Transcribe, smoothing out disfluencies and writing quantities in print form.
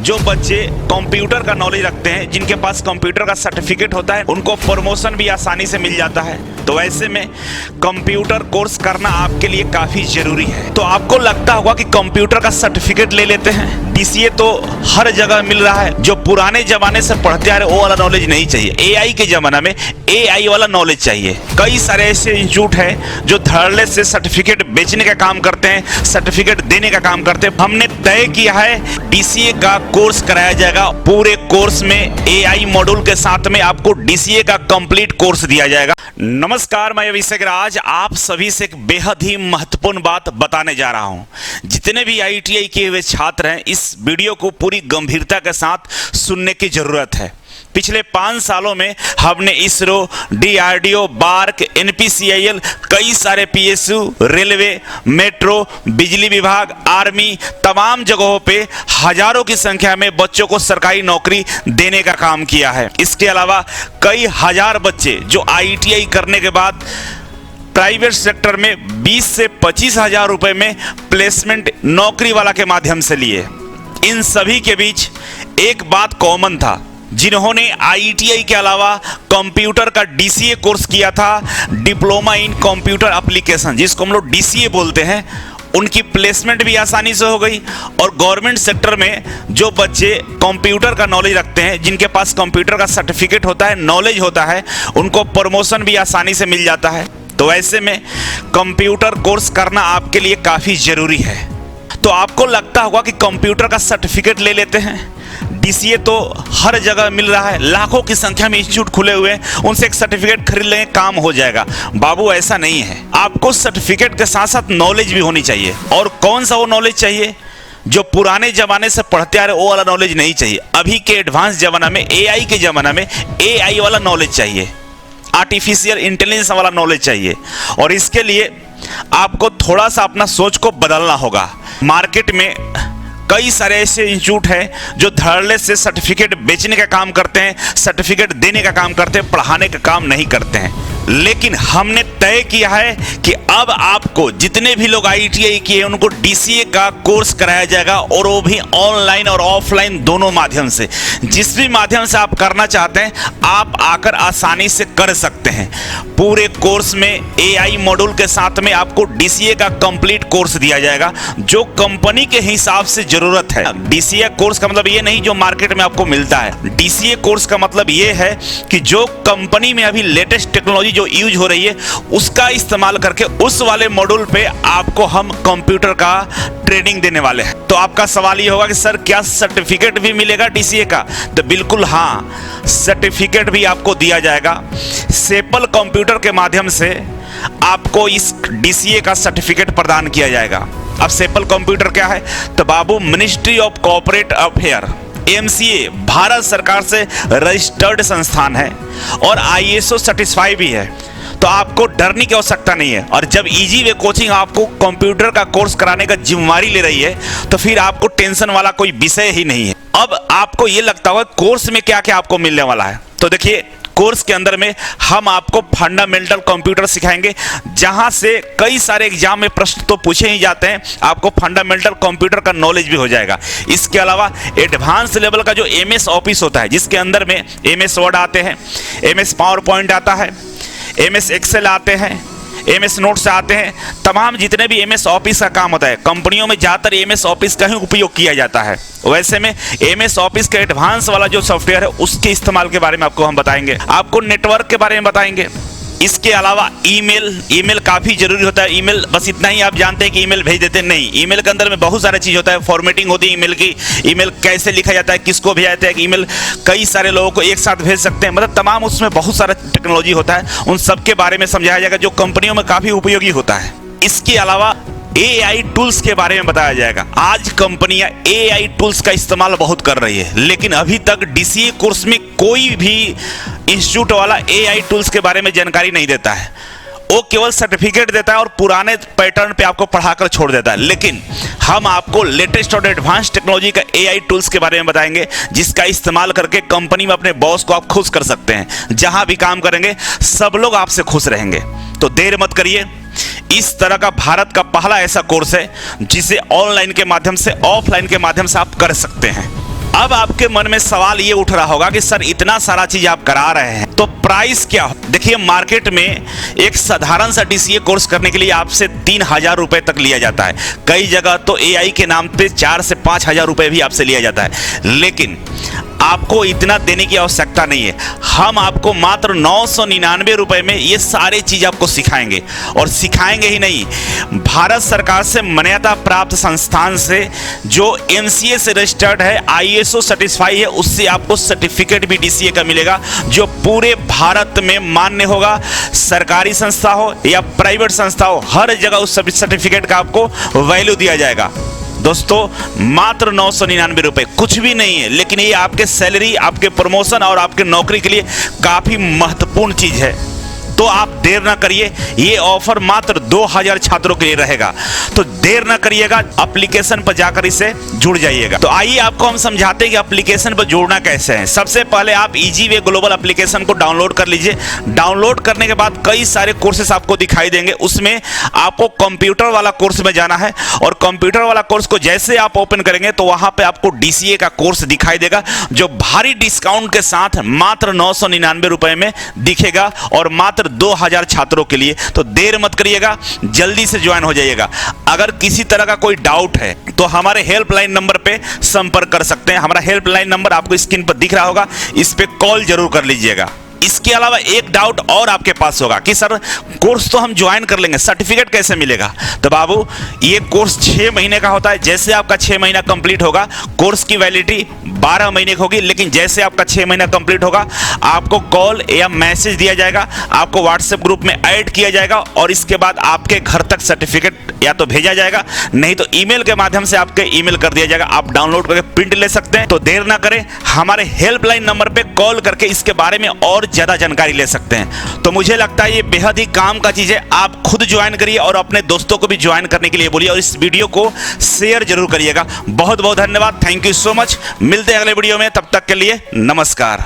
जो बच्चे कंप्यूटर का नॉलेज रखते हैं, जिनके पास कंप्यूटर का सर्टिफिकेट होता है, उनको प्रमोशन भी आसानी से मिल जाता है। तो ऐसे में कंप्यूटर कोर्स करना आपके लिए काफी जरूरी है। तो आपको लगता होगा कि कंप्यूटर का सर्टिफिकेट ले लेते हैं, डीसीए तो हर जगह मिल रहा है। जो पुराने जमाने से पढ़ते आ रहे वो वाला नॉलेज नहीं चाहिए। एआई के जमाना में एआई वाला नॉलेज चाहिए। कई सारे ऐसे इंस्टीट्यूट हैं जो धड़ल्ले से सर्टिफिकेट बेचने का काम करते हैं, सर्टिफिकेट देने का काम करते हैं। हमने तय किया है डीसीए का कोर्स कराया जाएगा। पूरे कोर्स में एआई मॉड्यूल के साथ में आपको डीसीए का कंप्लीट कोर्स दिया जाएगा। नमस्कार, मैं अभिषेक राज आप सभी से एक बेहद ही महत्वपूर्ण बात बताने जा रहा हूं। जितने भी आईटीआई किए हुए छात्र हैं, इस वीडियो को पूरी गंभीरता के साथ सुनने की जरूरत है। पिछले 5 सालों में हमने इसरो, डीआरडीओ, बार्क, एनपीसीआईएल, कई सारे पीएसयू, रेलवे, मेट्रो, बिजली विभाग, आर्मी, तमाम जगहों पे हजारों की संख्या में बच्चों को सरकारी नौकरी देने का काम किया है। इसके अलावा कई हजार बच्चे जो आईटीआई करने के बाद प्राइवेट सेक्टर में 20 से 25 हजार रुपए में प्लेसमेंट नौकरी वाला के माध्यम से लिए। इन सभी के बीच एक बात कॉमन था, जिन्होंने आईटीआई के अलावा कंप्यूटर का डीसीए कोर्स किया था, डिप्लोमा इन कंप्यूटर एप्लीकेशन, जिसको हम लोग डीसीए बोलते हैं, उनकी प्लेसमेंट भी आसानी से हो गई। और गवर्नमेंट सेक्टर में जो बच्चे कंप्यूटर का नॉलेज रखते हैं, जिनके पास कंप्यूटर का सर्टिफिकेट होता है, नॉलेज होता है, उनको प्रमोशन भी आसानी से मिल जाता है। तो ऐसे में कंप्यूटर कोर्स करना आपके लिए काफ़ी ज़रूरी है। तो आपको लगता होगा कि कंप्यूटर का सर्टिफिकेट ले लेते हैं, डीसीए तो हर जगह मिल रहा है, लाखों की संख्या में इंस्टीट्यूट खुले हुए हैं, उनसे एक सर्टिफिकेट खरीद लेंगे, काम हो जाएगा। बाबू, ऐसा नहीं है। आपको सर्टिफिकेट के साथ साथ नॉलेज भी होनी चाहिए। और कौन सा वो नॉलेज चाहिए? जो पुराने जमाने से पढ़ते आ रहे वो वाला नॉलेज नहीं चाहिए। अभी के एडवांस जमाना में, एआई के जमाना में एआई वाला नॉलेज चाहिए, आर्टिफिशियल इंटेलिजेंस वाला नॉलेज चाहिए। और इसके लिए आपको थोड़ा सा अपना सोच को बदलना होगा। मार्केट में कई सारे ऐसे इंस्टीट्यूट हैं जो धड़ल्ले से सर्टिफिकेट बेचने का काम करते हैं, सर्टिफिकेट देने का काम करते हैं, पढ़ाने का काम नहीं करते हैं। लेकिन हमने तय किया है कि अब आपको जितने भी लोग आईटीआई किए उनको डीसीए का कोर्स कराया जाएगा, और वो भी ऑनलाइन और ऑफलाइन दोनों माध्यम से। जिस भी माध्यम से आप करना चाहते हैं आप आकर आसानी से कर सकते हैं। पूरे कोर्स में एआई मॉड्यूल के साथ में आपको डीसीए का कंप्लीट कोर्स दिया जाएगा, जो कंपनी के हिसाब से जरूरत है। डीसीए कोर्स का मतलब ये नहीं जो मार्केट में आपको मिलता है। डीसीए कोर्स का मतलब ये है कि जो कंपनी में अभी लेटेस्ट टेक्नोलॉजी जो यूज हो रही है उसका इस्तेमाल करके उस वाले मॉड्यूल पे आपको हम कंप्यूटर का ट्रेनिंग देने वाले हैं। तो आपका सवाल ये होगा कि सर क्या सर्टिफिकेट भी मिलेगा डीसीए का? तो बिल्कुल हाँ, सर्टिफिकेट भी आपको दिया जाएगा। सेपल कंप्यूटर के माध्यम से आपको इस डीसीए का सर्टिफिकेट प्रदान किया जाएगा। अब सेपल कंप्यूटर क्या है? तो बाबू, ministry of corporate affair MCA Bharat सरकार से रजिस्टर्ड संस्थान है और आईएसओ सर्टिफाई भी है। तो आपको डरने की आवश्यकता नहीं है। और जब इजी वे कोचिंग आपको कंप्यूटर का कोर्स कराने का जिम्मेवारी ले रही है तो फिर आपको टेंशन वाला कोई विषय ही नहीं है। अब आपको ये लगता होगा कोर्स में क्या क्या आपको मिलने वाला है। तो देखिए, कोर्स के अंदर में हम आपको फंडामेंटल कंप्यूटर सिखाएंगे, जहां से कई सारे एग्जाम में प्रश्न तो पूछे ही जाते हैं, आपको फंडामेंटल कंप्यूटर का नॉलेज भी हो जाएगा। इसके अलावा एडवांस लेवल का जो एमएस ऑफिस होता है, जिसके अंदर में एमएस वर्ड आते हैं, एमएस पावर पॉइंट आता है, एमएस एक्सेल आते हैं, एमएस नोट्स आते हैं, तमाम जितने भी एमएस ऑफिस का काम होता है, कंपनियों में ज़्यादातर एमएस ऑफिस का ही उपयोग किया जाता है। वैसे में एमएस ऑफिस का एडवांस वाला जो सॉफ्टवेयर है उसके इस्तेमाल के बारे में आपको हम बताएंगे, आपको नेटवर्क के बारे में बताएंगे। इसके अलावा ईमेल काफ़ी जरूरी होता है। ईमेल बस इतना ही आप जानते हैं कि ईमेल भेज देते हैं, नहीं। ईमेल के अंदर में बहुत सारा चीज़ होता है, फॉर्मेटिंग होती है ईमेल की, ईमेल कैसे लिखा जाता है, किसको भेजा जाता है, ईमेल कई सारे लोगों को एक साथ भेज सकते हैं, मतलब तमाम उसमें बहुत सारा टेक्नोलॉजी होता है। उन सब के बारे में समझाया जाएगा जो कंपनियों में काफ़ी उपयोगी होता है। इसके अलावा एआई टूल्स के बारे में बताया जाएगा। आज कंपनियां एआई टूल्स का इस्तेमाल बहुत कर रही है, लेकिन अभी तक डीसीए कोर्स में कोई भी इंस्टीट्यूट वाला एआई टूल्स के बारे में जानकारी नहीं देता है। वो केवल सर्टिफिकेट देता है और पुराने पैटर्न पे आपको पढ़ाकर छोड़ देता है। लेकिन हम आपको लेटेस्ट और एडवांस टेक्नोलॉजी का एआई टूल्स के बारे में बताएंगे, जिसका इस्तेमाल करके कंपनी में अपने बॉस को आप खुश कर सकते हैं। जहां भी काम करेंगे सब लोग आपसे खुश रहेंगे। तो देर मत करिए, इस तरह का भारत का पहला ऐसा कोर्स है जिसे ऑनलाइन के माध्यम से, ऑफलाइन के माध्यम से आप कर सकते हैं। अब आपके मन में सवाल ये उठ रहा होगा कि सर इतना सारा चीज आप करा रहे हैं तो प्राइस क्या हो? देखिए मार्केट में एक साधारण सा DCA कोर्स करने के लिए आपसे 3,000 रुपए तक लिया जाता है। कई जगह तो AI के नाम पे 4 से 5,000 रुपए भी आपसे लिया जाता है, लेकिन आपको इतना देने की आवश्यकता नहीं है। हम आपको मात्र 999 रुपए में ये सारे चीज आपको सिखाएंगे, और सिखाएंगे ही नहीं, भारत सरकार से मान्यता प्राप्त संस्थान से जो MCA से रजिस्टर्ड है, ISO सर्टिफाई है, उससे आपको सर्टिफिकेट भी DCA का मिलेगा जो पूरे भारत में मान्य होगा। सरकारी संस्था हो या प्राइवेट संस्था हो, हर जगह उस सर्टिफिकेट का आपको वैल्यू दिया जाएगा। दोस्तों मात्र 999 रुपए कुछ भी नहीं है, लेकिन ये आपके सैलरी, आपके प्रमोशन और आपके नौकरी के लिए काफी महत्वपूर्ण चीज है। तो आप देर ना करिए, ये ऑफर मात्र 2000 छात्रों के लिए रहेगा। तो देर ना करिएगा, एप्लीकेशन पर जाकर इसे जुड़ जाइएगा। तो आइए आपको हम समझाते हैं कि एप्लीकेशन पर जुड़ना कैसे है। सबसे पहले आप इजी वे ग्लोबल एप्लीकेशन को डाउनलोड कर लीजिए। डाउनलोड करने के बाद कई सारे कोर्सेस आपको दिखाई देंगे, उसमें आपको कंप्यूटर वाला कोर्स में जाना है, और कंप्यूटर वाला कोर्स को जैसे आप ओपन करेंगे तो वहां पे आपको DCA का कोर्स दिखाई देगा जो भारी डिस्काउंट के साथ मात्र 999 रुपए में दिखेगा, और मात्र 2000 छात्रों के लिए। तो देर मत करिएगा, जल्दी से ज्वाइन हो जाइएगा। अगर किसी तरह का कोई डाउट है तो हमारे हेल्पलाइन नंबर पे संपर्क कर सकते हैं। हमारा हेल्पलाइन नंबर आपको स्क्रीन पर दिख रहा होगा, इस पे कॉल जरूर कर लीजिएगा। इसके अलावा एक डाउट और आपके पास होगा कि सर कोर्स तो हम ज्वाइन कर लेंगे, सर्टिफिकेट कैसे मिलेगा? तो बाबू ये कोर्स 6 महीने का होता है। जैसे आपका 6 महीना कंप्लीट होगा, कोर्स की वैलिडिटी 12 महीने की होगी, लेकिन जैसे आपका 6 महीना कंप्लीट होगा आपको कॉल या मैसेज दिया जाएगा, आपको व्हाट्सएप ग्रुप में ऐड किया जाएगा, और इसके बाद आपके घर तक सर्टिफिकेट या तो भेजा जाएगा, नहीं तो ईमेल के माध्यम से आपके ईमेल कर दिया जाएगा। आप डाउनलोड करके प्रिंट ले सकते हैं। तो देर ना करें, हमारे हेल्पलाइन नंबर पे कॉल करके इसके बारे में और ज्यादा जानकारी ले सकते हैं। तो मुझे लगता है ये बेहद ही काम का चीज है। आप खुद ज्वाइन करिए और अपने दोस्तों को भी ज्वाइन करने के लिए बोलिए, और इस वीडियो को शेयर जरूर करिएगा। बहुत बहुत धन्यवाद, थैंक यू सो मच। मिलते हैं अगले वीडियो में, तब तक के लिए नमस्कार।